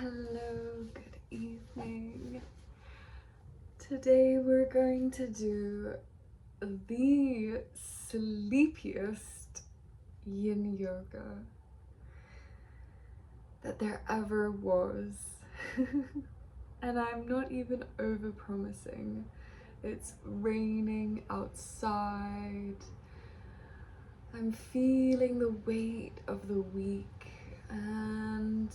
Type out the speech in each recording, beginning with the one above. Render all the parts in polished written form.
Hello, good evening. Today we're going to do the sleepiest yin yoga that there ever was. And I'm not even over promising. It's raining outside. I'm feeling the weight of the week and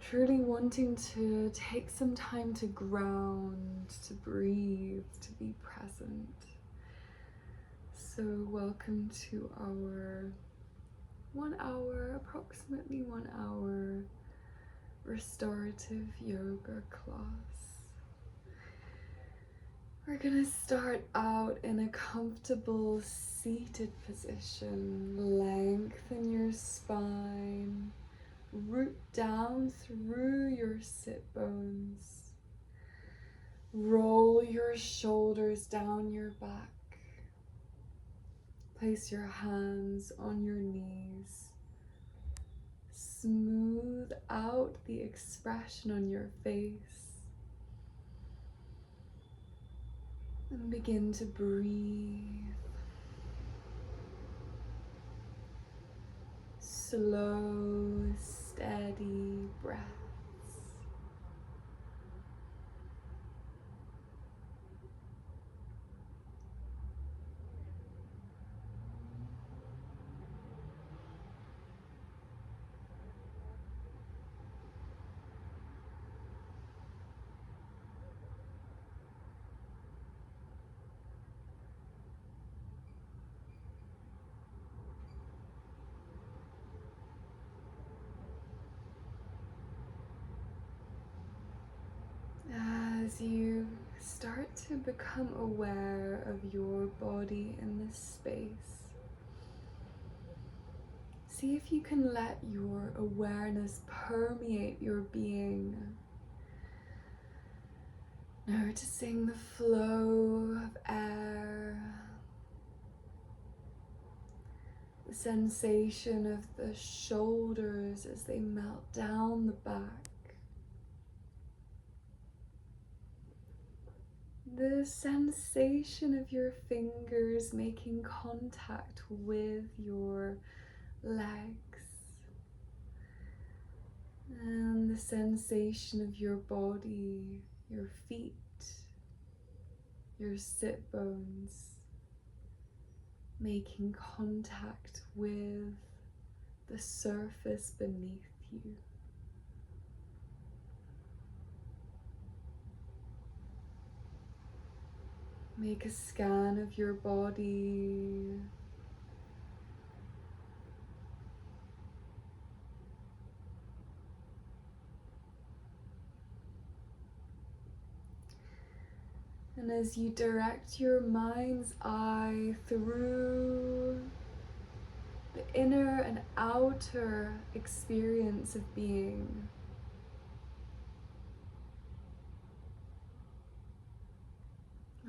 truly wanting to take some time to ground, to breathe, to be present. So welcome to our approximately 1 hour restorative yoga class. We're gonna start out in a comfortable seated position. Lengthen your spine. Root down through your sit bones. Roll your shoulders down your back. Place your hands on your knees. Smooth out the expression on your face. And begin to breathe. Slow, steady breaths. As you start to become aware of your body in this space, see if you can let your awareness permeate your being. Noticing the flow of air, the sensation of the shoulders as they melt down the back. The sensation of your fingers making contact with your legs, and the sensation of your body, your feet, your sit bones making contact with the surface beneath you. Make a scan of your body. And as you direct your mind's eye through the inner and outer experience of being,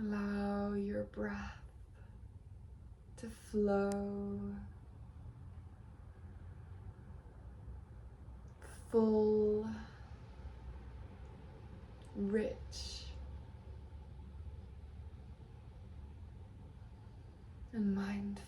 allow your breath to flow, full, rich, and mindful.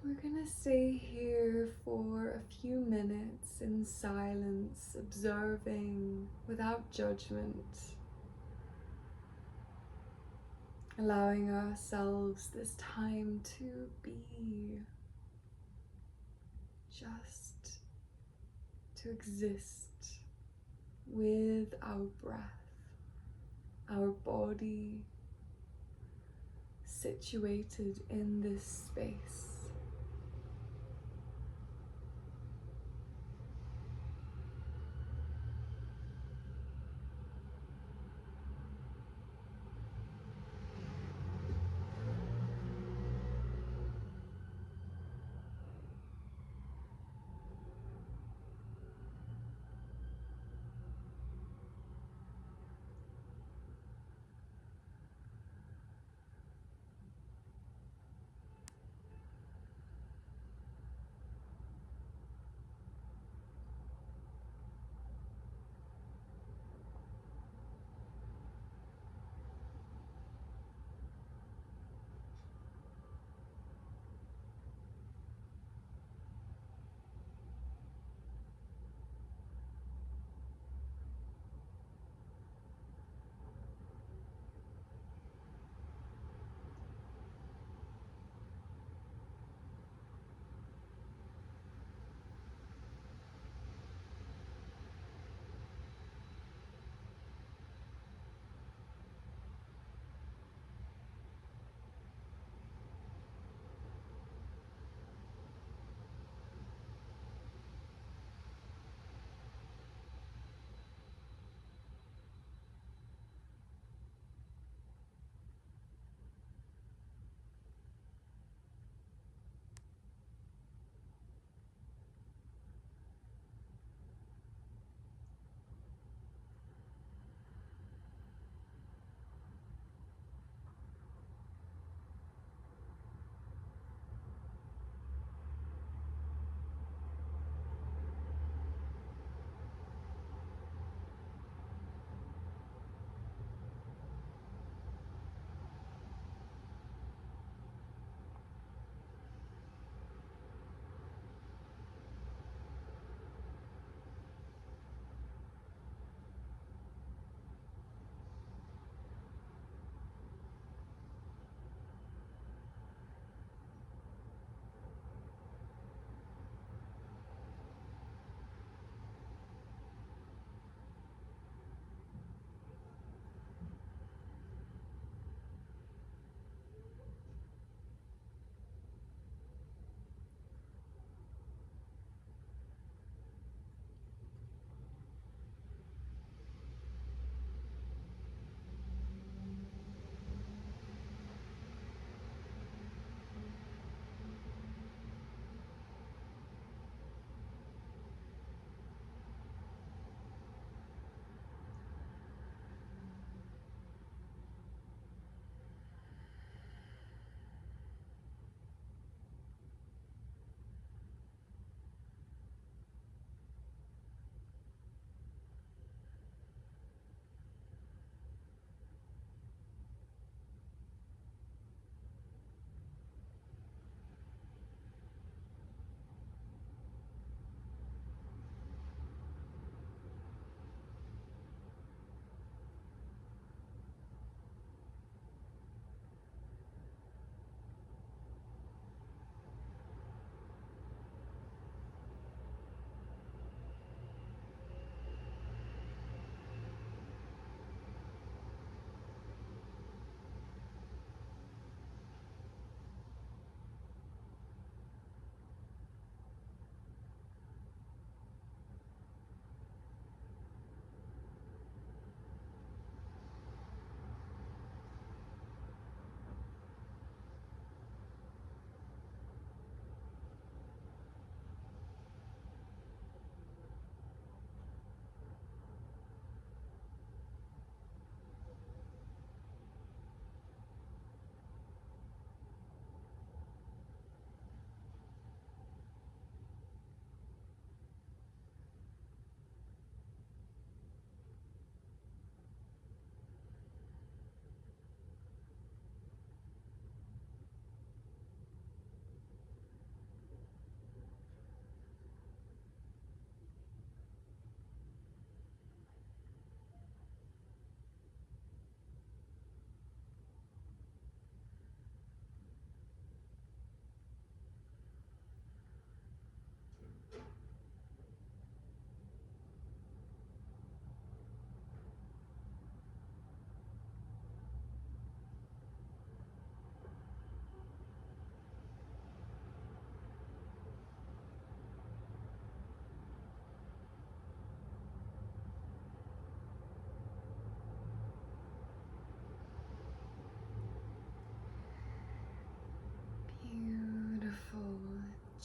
We're gonna stay here for a few minutes in silence, observing without judgment, allowing ourselves this time to be, just to exist with our breath, our body situated in this space.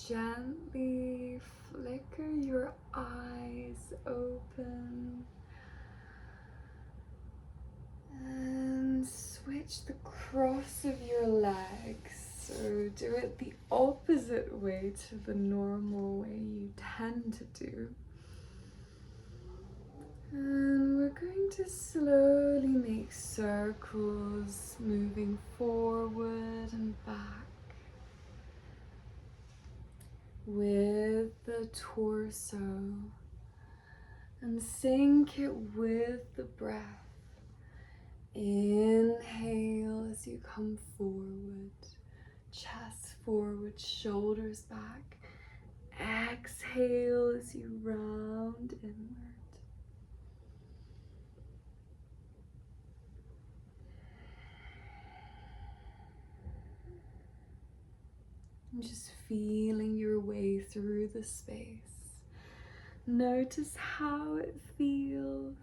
gently flicker your eyes open and switch the cross of your legs. So do it the opposite way to the normal way you tend to do. And we're going to slowly make circles, moving forward and back with the torso, and sync it with the breath. Inhale as you come forward, chest forward, shoulders back. Exhale as you round inward. And just feeling your way through the space. Notice how it feels.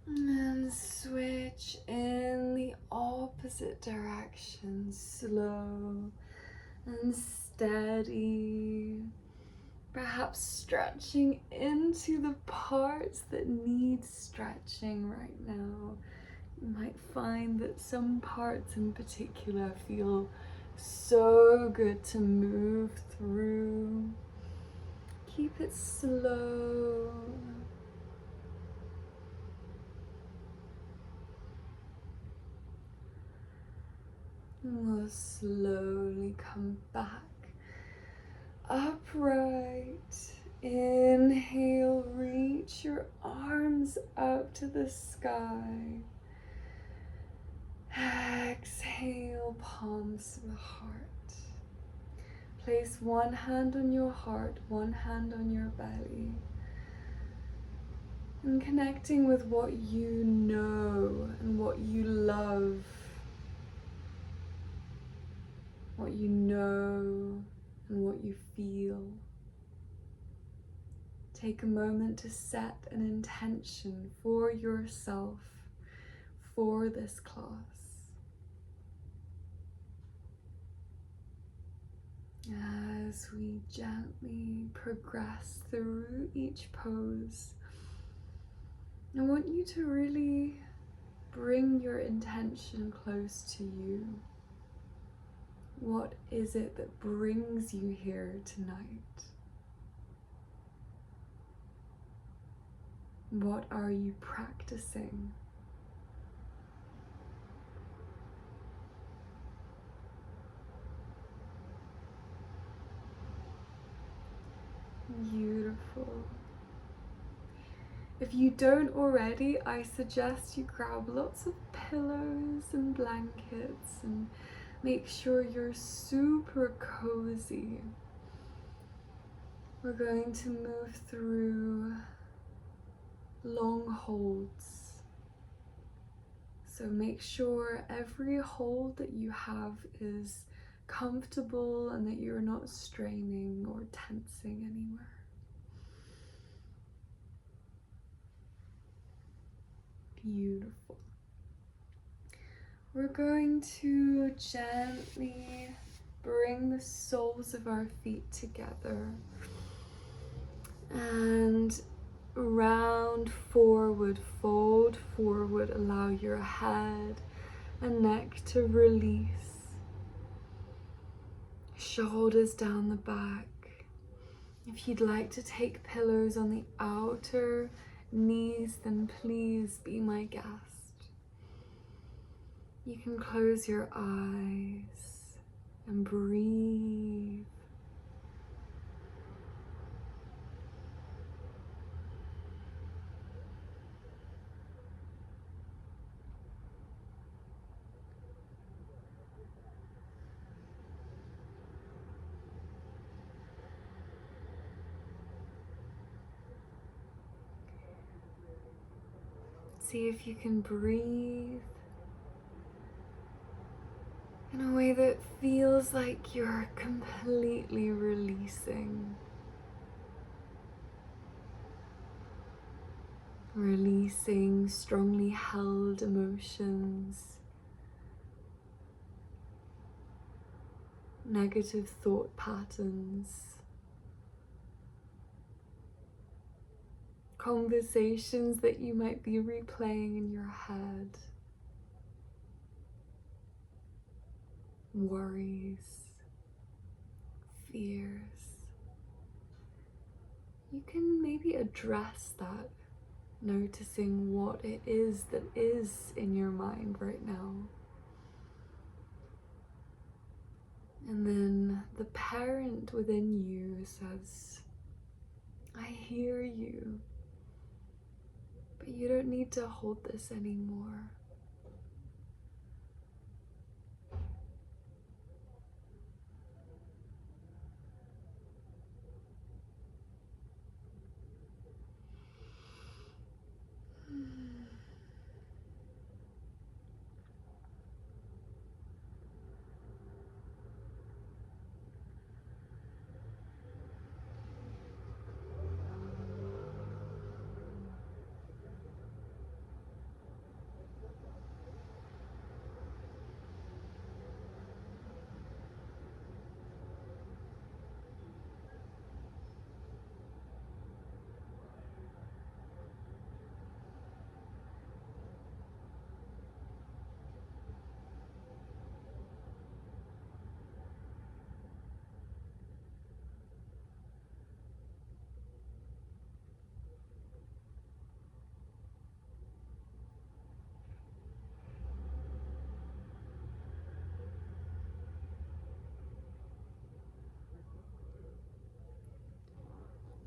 And switch in the opposite direction, slow and steady. Perhaps stretching into the parts that need stretching right now. You might find that some parts in particular feel so good to move through. Keep it slow. And we'll slowly come back upright. Inhale, reach your arms up to the sky. Exhale, palms to the heart. Place one hand on your heart, one hand on your belly. And connecting with what you know and what you love. What you know and what you feel. Take a moment to set an intention for yourself for this class. As we gently progress through each pose, I want you to really bring your intention close to you. What is it that brings you here tonight? What are you practicing? Beautiful. If you don't already, I suggest you grab lots of pillows and blankets and make sure you're super cozy. We're going to move through long holds. So make sure every hold that you have is comfortable and that you're not straining or tensing anywhere. Beautiful. We're going to gently bring the soles of our feet together and round forward, fold forward, allow your head and neck to release. Shoulders down the back. If you'd like to take pillows on the outer knees, then please be my guest. You can close your eyes and breathe. See if you can breathe in a way that feels like you're completely releasing. Releasing strongly held emotions, negative thought patterns, conversations that you might be replaying in your head, worries, fears. You can maybe address that, noticing what it is that is in your mind right now. And then the parent within you says, I hear you, but you don't need to hold this anymore.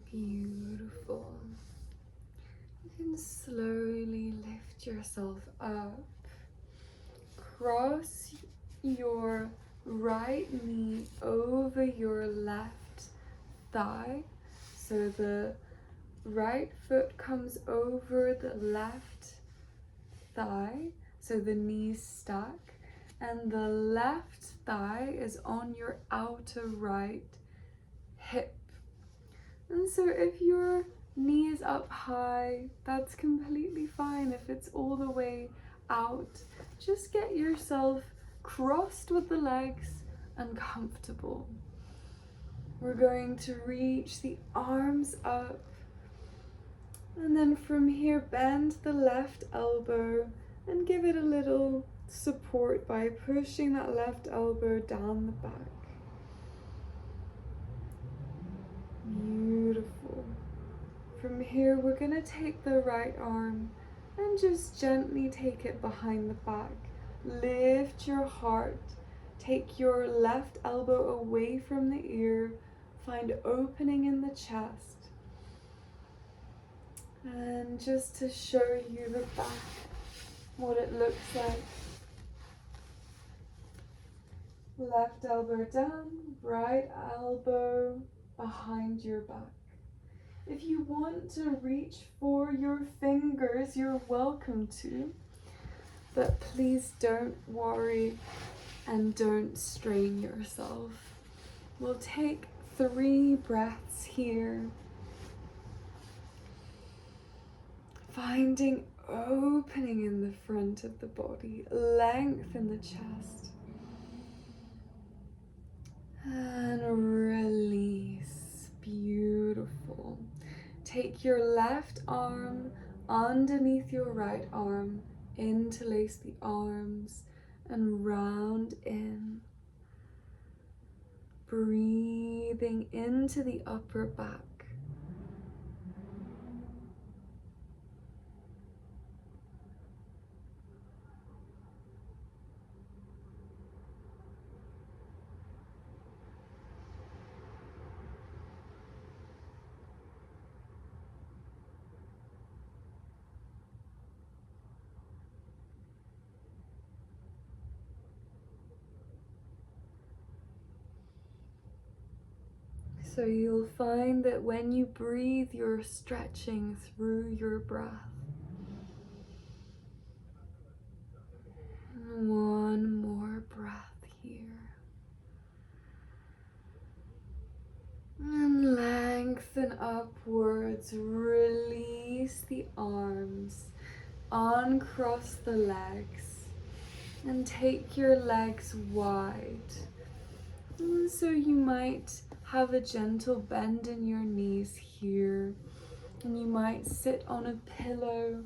Beautiful. You can slowly lift yourself up. Cross your right knee over your left thigh. So the right foot comes over the left thigh, so the knees stack, and the left thigh is on your outer right hip. And so if your knee is up high, that's completely fine. If it's all the way out, just get yourself crossed with the legs and comfortable. We're going to reach the arms up, and then from here bend the left elbow and give it a little support by pushing that left elbow down the back. Beautiful. From here we're going to take the right arm and just gently take it behind the back. Lift your heart. Take your left elbow away from the ear. Find opening in the chest. And just to show you the back, what it looks like. Left elbow down, right elbow behind your back. If you want to reach for your fingers, you're welcome to, but please don't worry and don't strain yourself. We'll take 3 breaths here. Finding opening in the front of the body, length in the chest. And release. Beautiful. Take your left arm underneath your right arm, interlace the arms and round in. Breathing into the upper back. So you'll find that when you breathe, you're stretching through your breath. And one more breath here. And lengthen upwards, release the arms, uncross the legs, and take your legs wide. And so you might have a gentle bend in your knees here, and you might sit on a pillow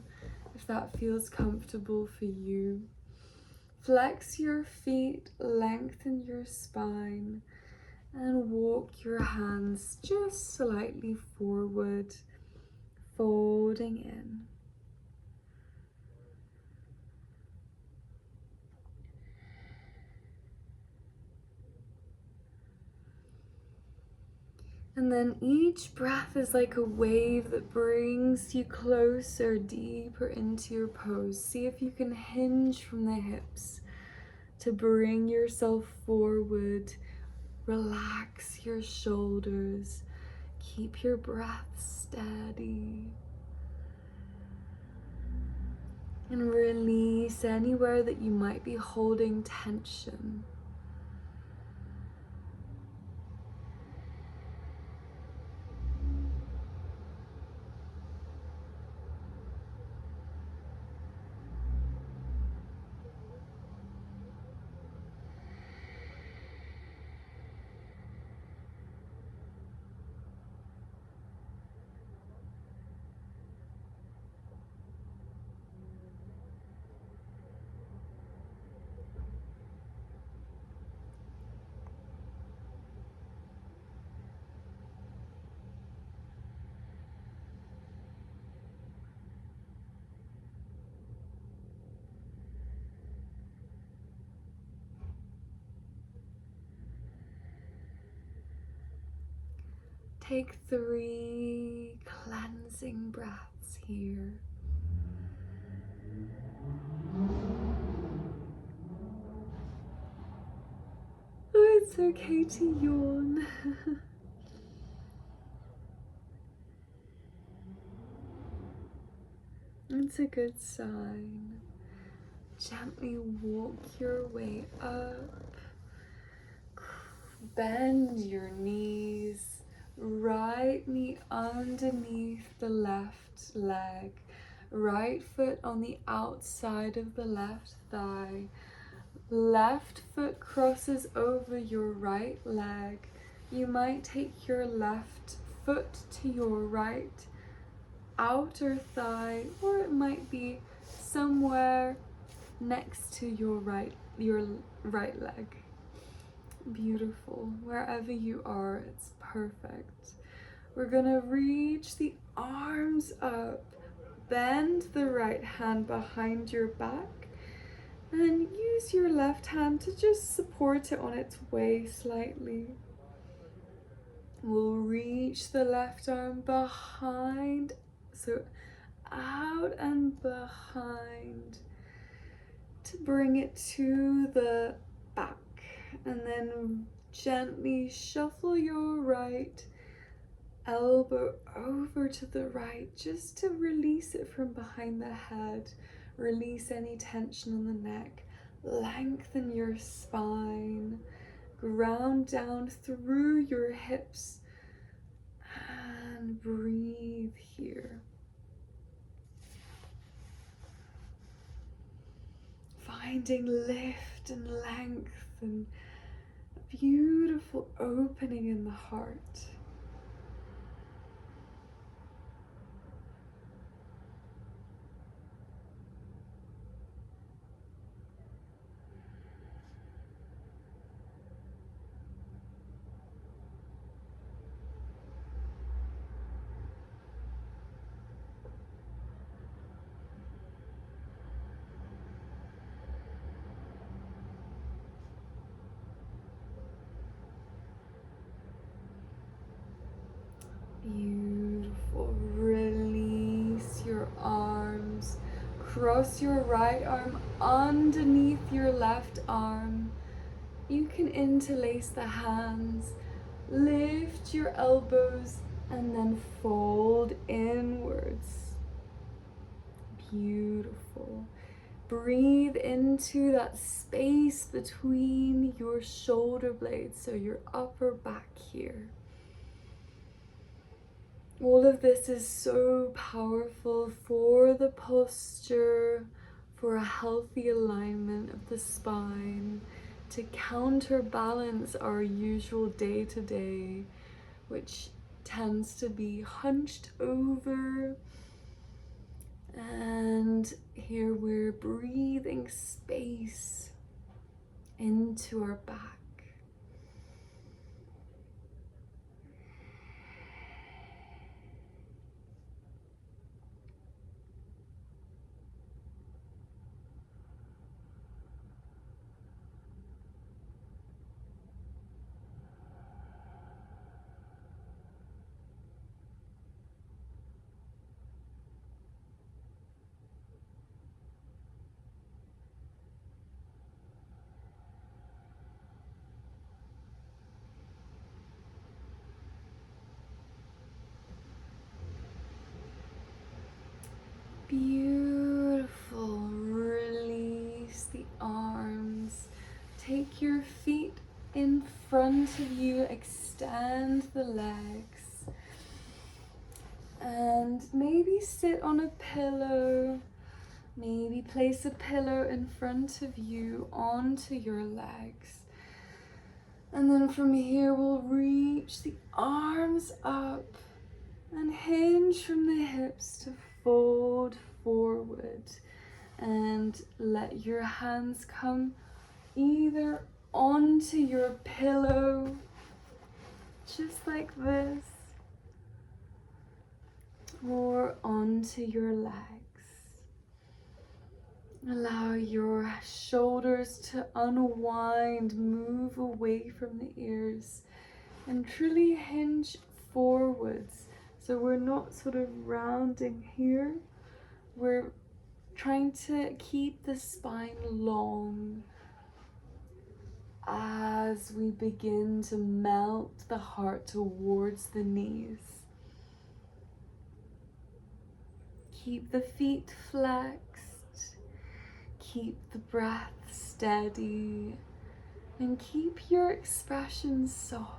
if that feels comfortable for you. Flex your feet, lengthen your spine, and walk your hands just slightly forward, folding in. And then each breath is like a wave that brings you closer, deeper into your pose. See if you can hinge from the hips to bring yourself forward. Relax your shoulders. Keep your breath steady. And release anywhere that you might be holding tension. Take 3 cleansing breaths here. Oh, it's okay to yawn. It's a good sign. Gently walk your way up. Bend your knees. Right knee underneath the left leg. Right foot on the outside of the left thigh. Left foot crosses over your right leg. You might take your left foot to your right outer thigh, or it might be somewhere next to your right leg. Beautiful. Wherever you are, it's perfect. We're gonna reach the arms up, bend the right hand behind your back, and use your left hand to just support it on its way slightly. We'll reach the left arm behind, so out and behind, to bring it to the back, and then gently shuffle your right elbow over to the right just to release it from behind the head. Release any tension on the neck. Lengthen your spine. Ground down through your hips and breathe here. Finding lift and length and a beautiful opening in the heart. Beautiful. Release your arms. Cross your right arm underneath your left arm. You can interlace the hands. Lift your elbows and then fold inwards. Beautiful. Breathe into that space between your shoulder blades, so your upper back here. All of this is so powerful for the posture, for a healthy alignment of the spine, to counterbalance our usual day-to-day, which tends to be hunched over. And here we're breathing space into our back. Beautiful. Release the arms. Take your feet in front of you. Extend the legs. And maybe sit on a pillow. Maybe place a pillow in front of you onto your legs. And then from here, we'll reach the arms up and hinge from the hips to fold forward, and let your hands come either onto your pillow, just like this, or onto your legs. Allow your shoulders to unwind, move away from the ears, and truly hinge forwards. So we're not sort of rounding here. We're trying to keep the spine long as we begin to melt the heart towards the knees. Keep the feet flexed, keep the breath steady, and keep your expression soft.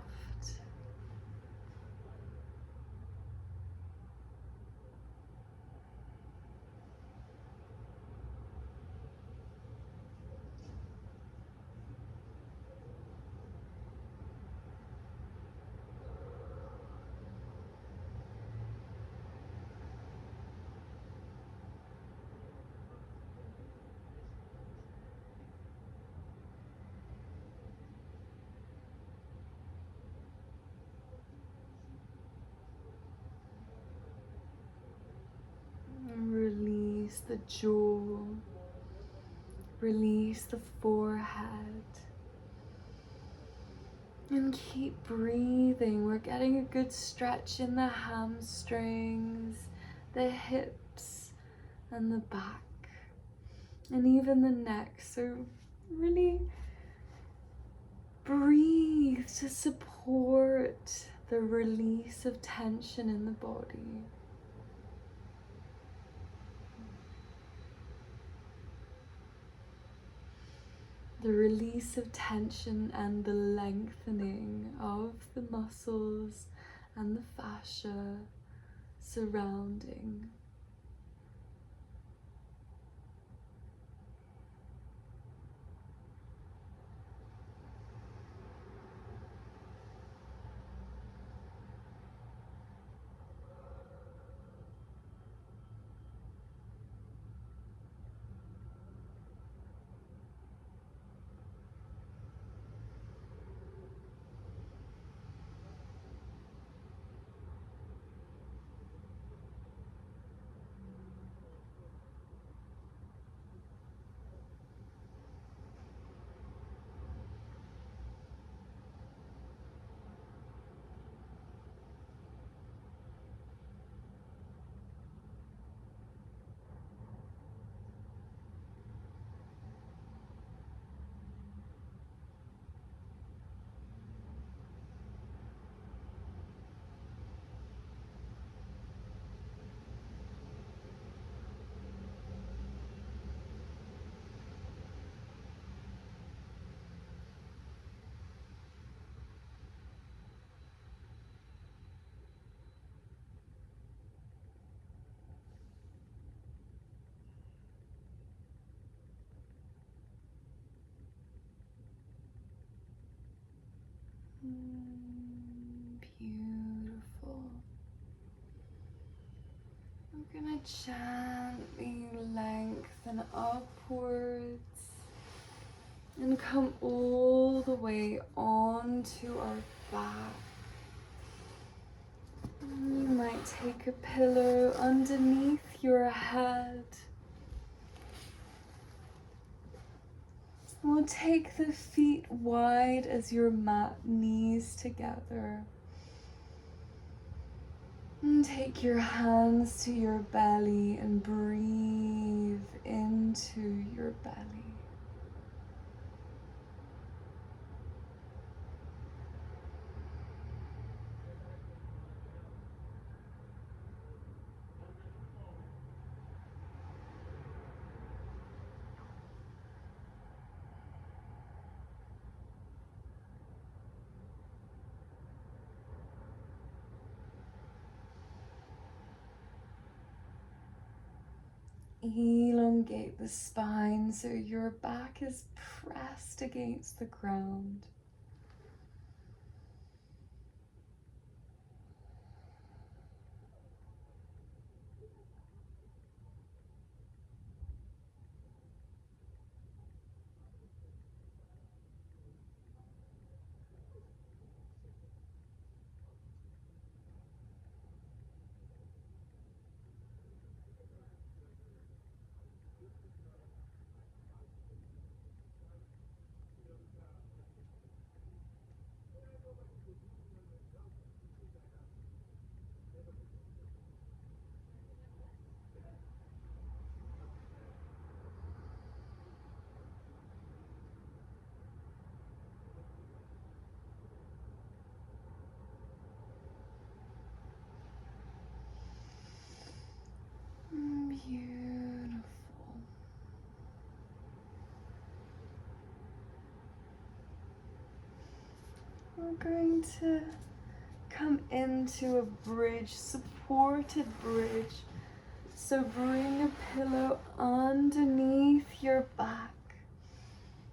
Release the jaw, release the forehead, and keep breathing. We're getting a good stretch in the hamstrings, the hips, and the back, and even the neck. So really breathe to support the release of tension in the body. The release of tension and the lengthening of the muscles and the fascia surrounding. Beautiful. We're gonna gently lengthen upwards and come all the way onto our back. You might take a pillow underneath your head. We'll take the feet wide as your mat, knees together. And take your hands to your belly and breathe into your belly. Elongate the spine so your back is pressed against the ground. Beautiful. We're going to come into a bridge, supported bridge. So bring a pillow underneath your back.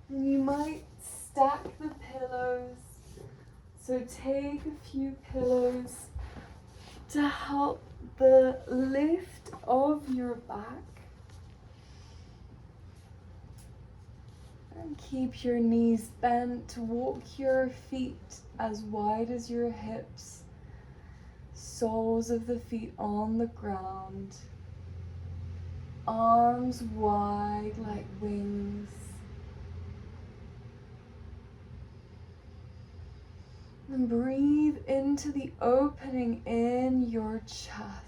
And you might stack the pillows. So take a few pillows to help the lift of your back. And keep your knees bent. Walk your feet as wide as your hips. Soles of the feet on the ground. Arms wide like wings. And breathe into the opening in your chest.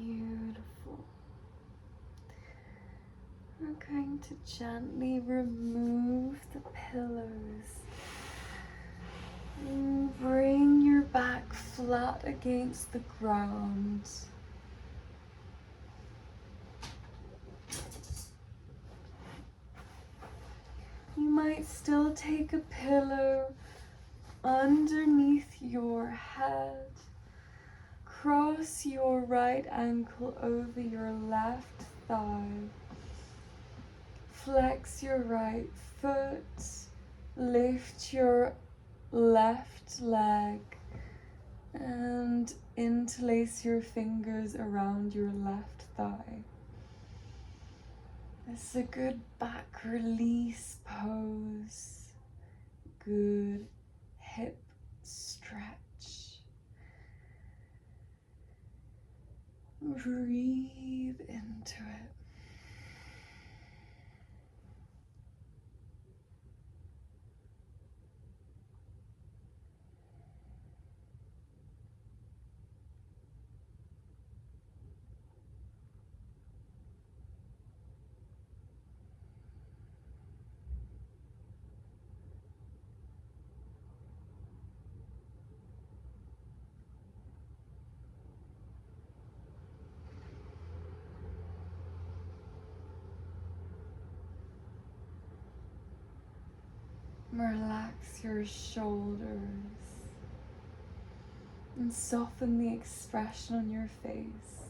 Beautiful. We're going to gently remove the pillows. And bring your back flat against the ground. You might still take a pillow underneath your head. Cross your right ankle over your left thigh. Flex your right foot. Lift your left leg and interlace your fingers around your left thigh. This is a good back release pose. Good hip stretch. Breathe into it. Relax your shoulders and soften the expression on your face.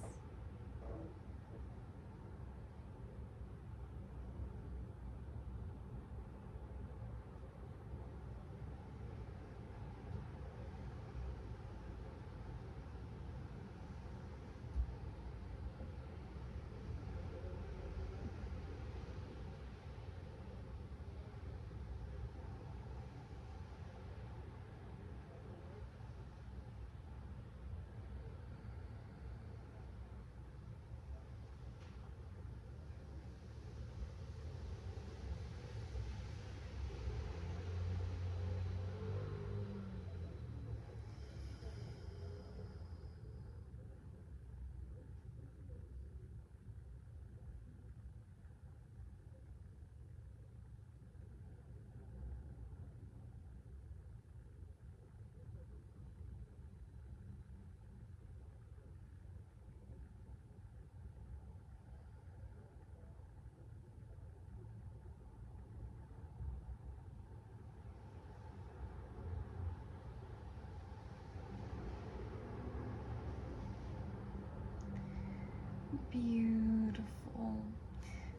Beautiful.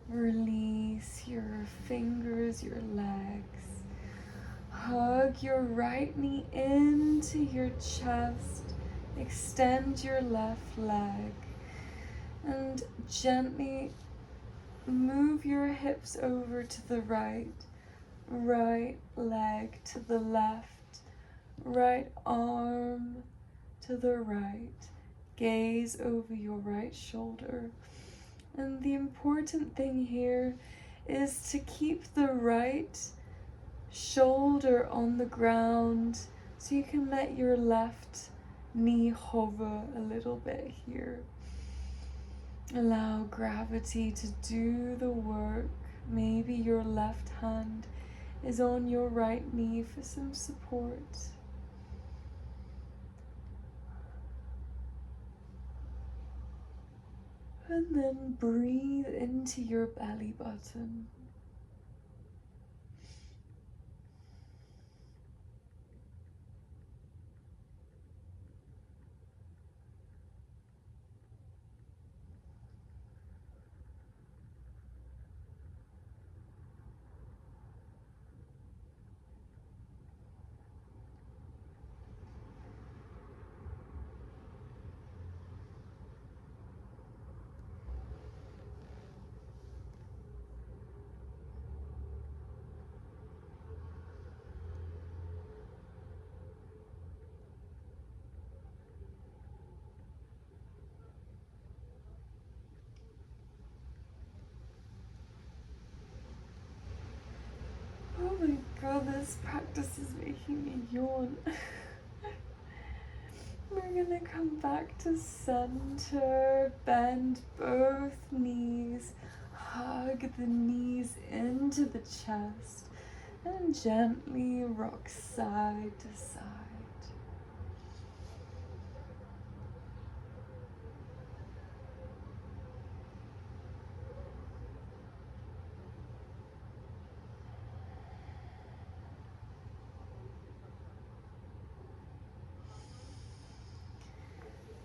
Release your fingers, your legs. Hug your right knee into your chest. Extend your left leg. And gently move your hips over to the right. Right leg to the left. Right arm to the right. Gaze over your right shoulder. And the important thing here is to keep the right shoulder on the ground so you can let your left knee hover a little bit here. Allow gravity to do the work. Maybe your left hand is on your right knee for some support. And then breathe into your belly button. Oh my god, this practice is making me yawn. We're gonna come back to center, bend both knees, hug the knees into the chest, and gently rock side to side.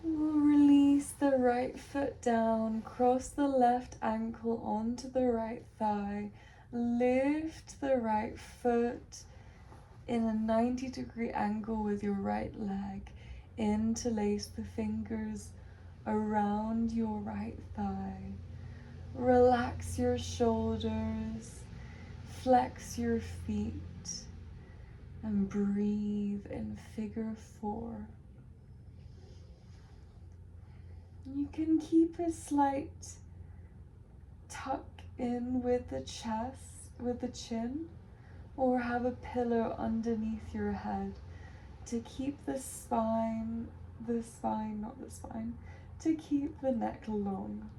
We'll release the right foot down, cross the left ankle onto the right thigh, lift the right foot in a 90-degree angle with your right leg. Interlace the fingers around your right thigh. Relax your shoulders, flex your feet, and breathe in figure 4. You can keep a slight tuck in with the chest, with the chin, or have a pillow underneath your head to keep the spine, to keep the neck long.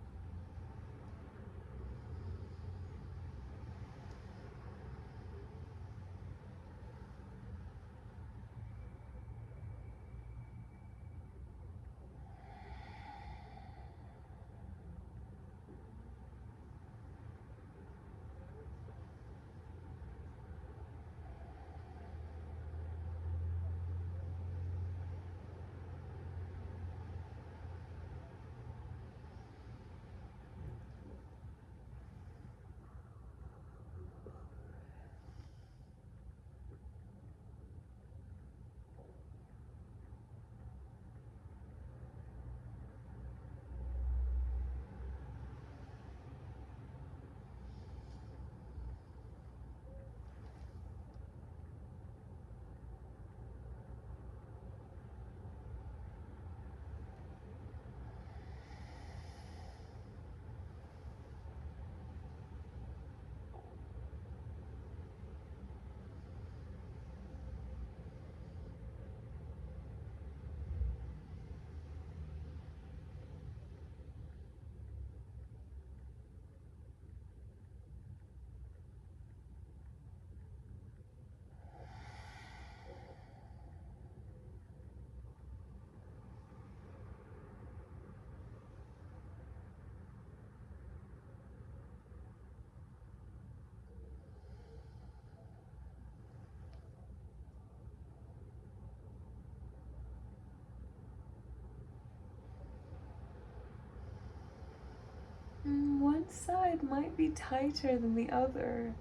One side might be tighter than the other.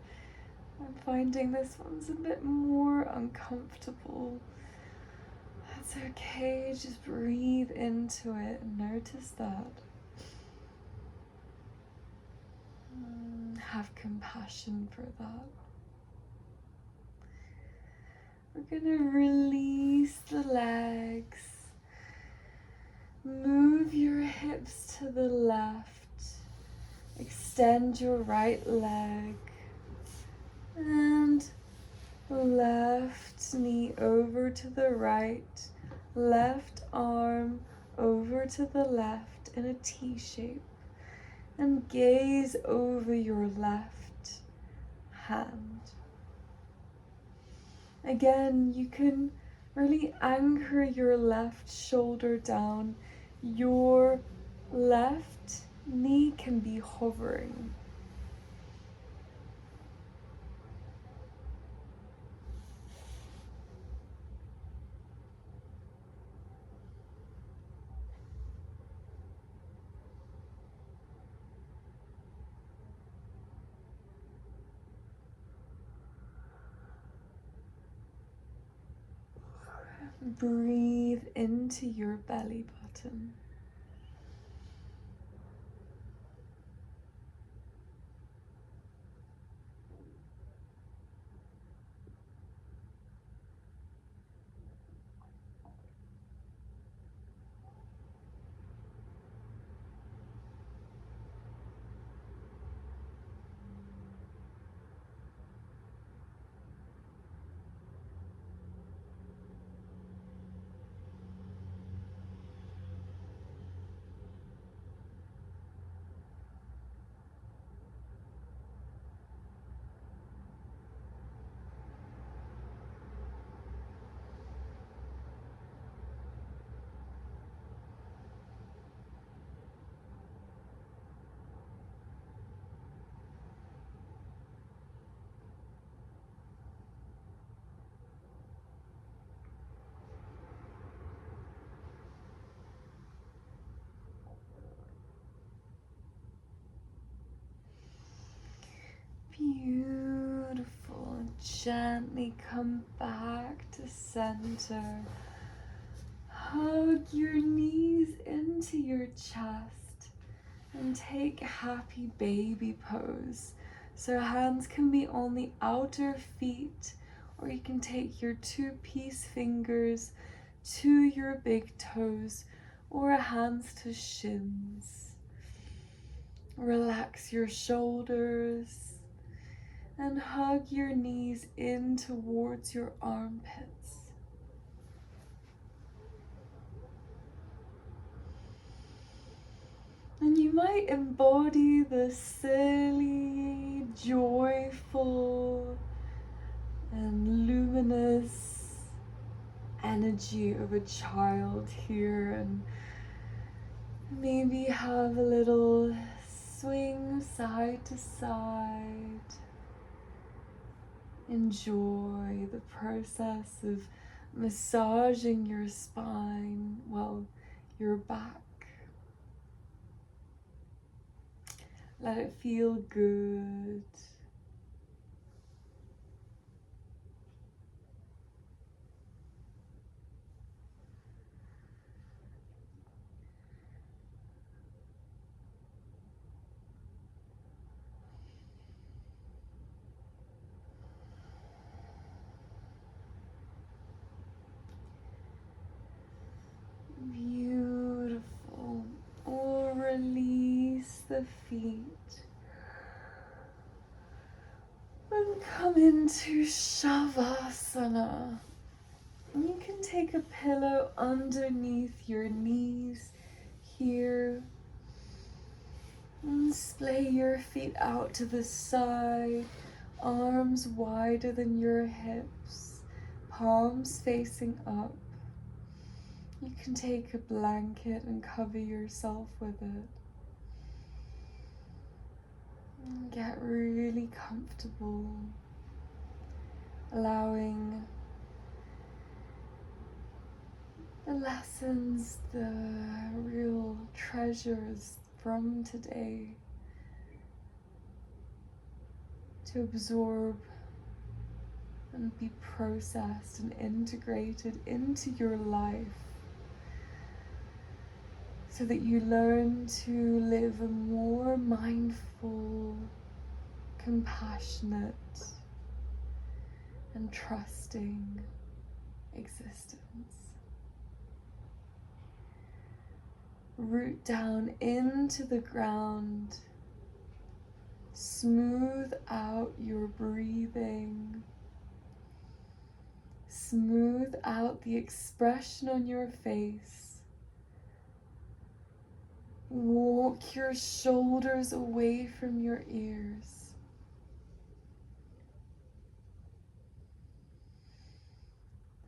I'm finding this one's a bit more uncomfortable. That's okay, just breathe into it and notice that. Have compassion for that. We're gonna release the legs. Move your hips to the left. Extend your right leg. And left knee over to the right. Left arm over to the left in a T shape. And gaze over your left hand. Again, you can really anchor your left shoulder down. Your left knee can be hovering. Breathe into your belly button. Beautiful. Gently come back to center. Hug your knees into your chest and take happy baby pose. So hands can be on the outer feet, or you can take your 2-piece fingers to your big toes, or hands to shins. Relax your shoulders and hug your knees in towards your armpits. And you might embody the silly, joyful, and luminous energy of a child here, and maybe have a little swing side to side. Enjoy the process of massaging your spine, well, your back. Let it feel good. Beautiful. Or release the feet. And come into Shavasana. You can take a pillow underneath your knees here. And splay your feet out to the side, arms wider than your hips, palms facing up. You can take a blanket and cover yourself with it. And get really comfortable, allowing the lessons, the real treasures from today to absorb and be processed and integrated into your life, so that you learn to live a more mindful, compassionate, and trusting existence. Root down into the ground. Smooth out your breathing. Smooth out the expression on your face. Walk your shoulders away from your ears.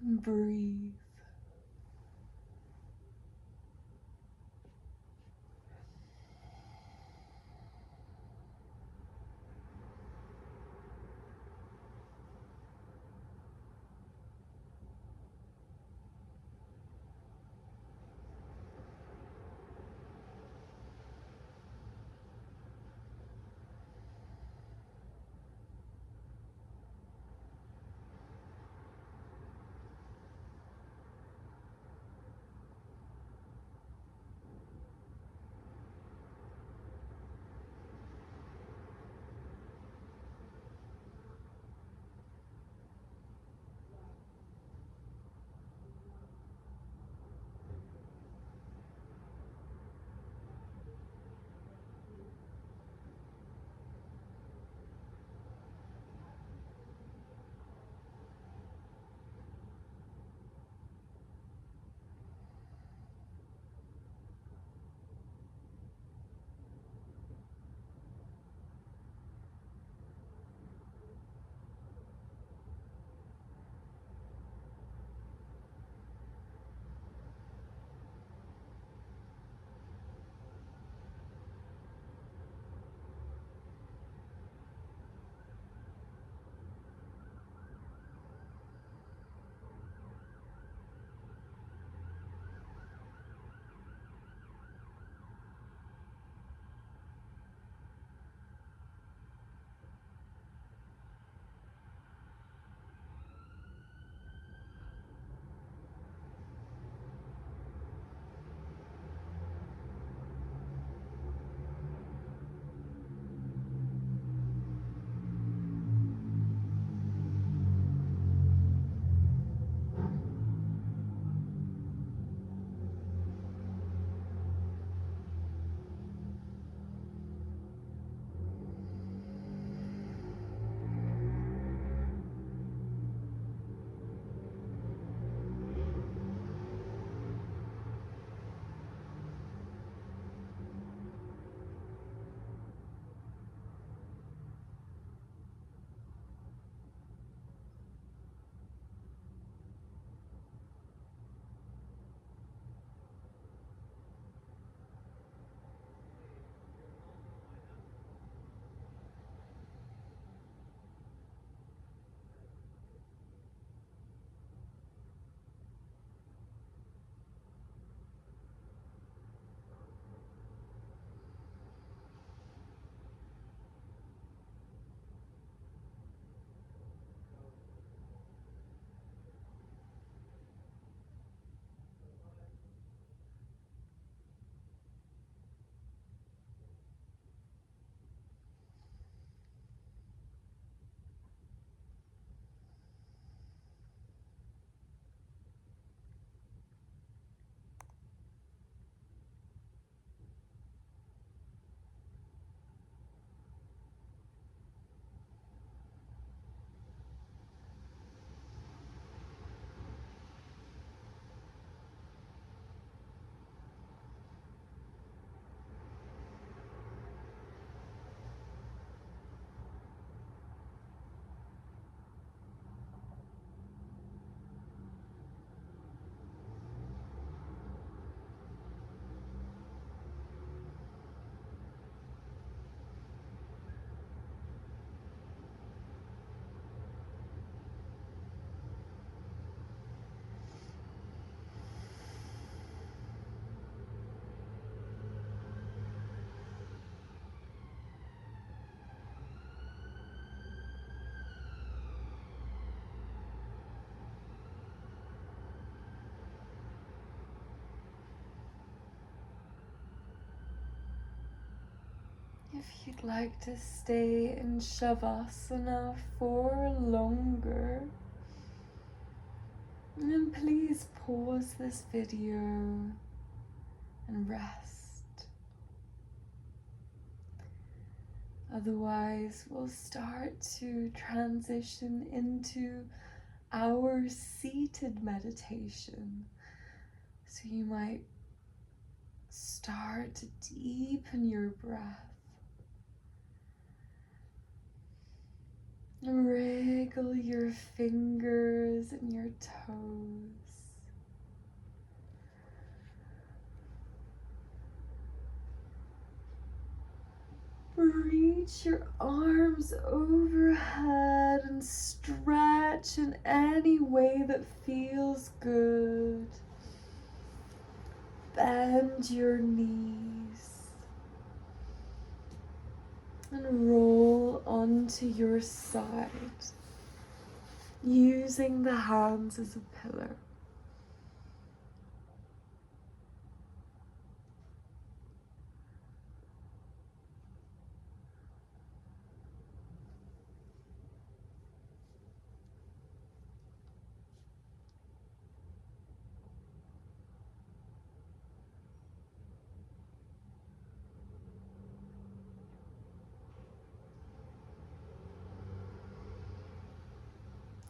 And breathe. If you'd like to stay in Shavasana for longer, then please pause this video and rest. Otherwise, we'll start to transition into our seated meditation. So you might start to deepen your breath. Wriggle your fingers and your toes. Reach your arms overhead and stretch in any way that feels good. Bend your knees and roll onto your side, using the hands as a pillow.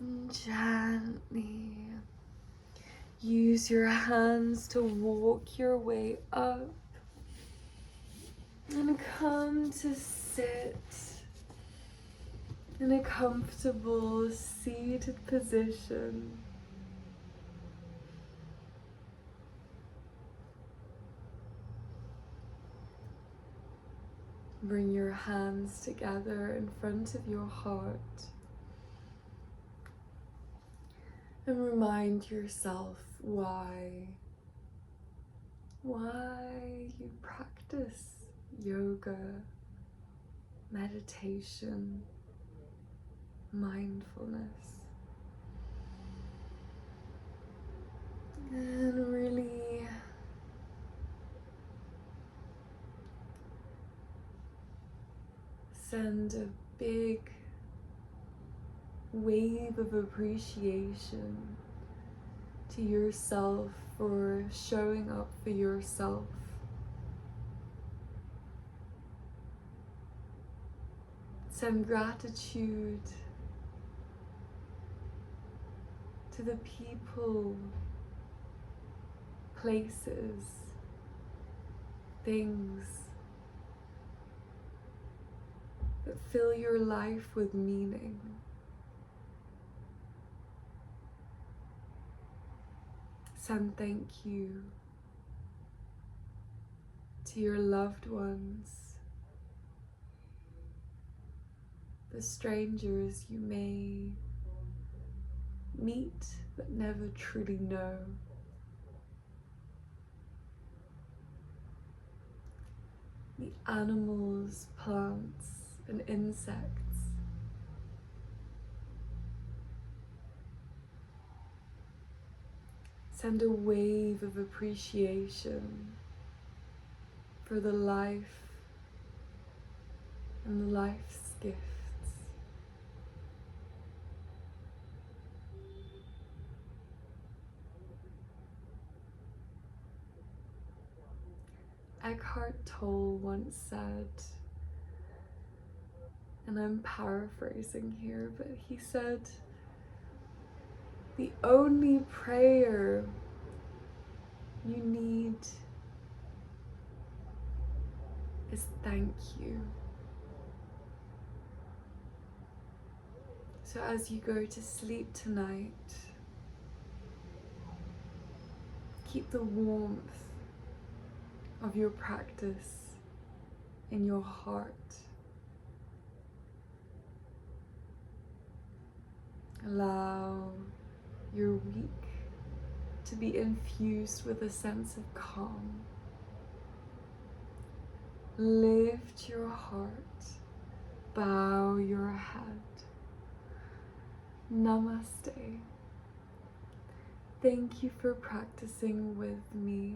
And gently use your hands to walk your way up and come to sit in a comfortable seated position. Bring your hands together in front of your heart and remind yourself why you practice yoga, meditation, mindfulness. And really send a big wave of appreciation to yourself for showing up for yourself. Send gratitude to the people, places, things that fill your life with meaning. Send thank you to your loved ones, the strangers you may meet but never truly know. The animals, plants, and insects. Send a wave of appreciation for the life and the life's gifts. Eckhart Tolle once said, and I'm paraphrasing here, but he said, the only prayer you need is thank you. So as you go to sleep tonight, keep the warmth of your practice in your heart. Allow your week to be infused with a sense of calm. Lift your heart, bow your head. Namaste. Thank you for practicing with me.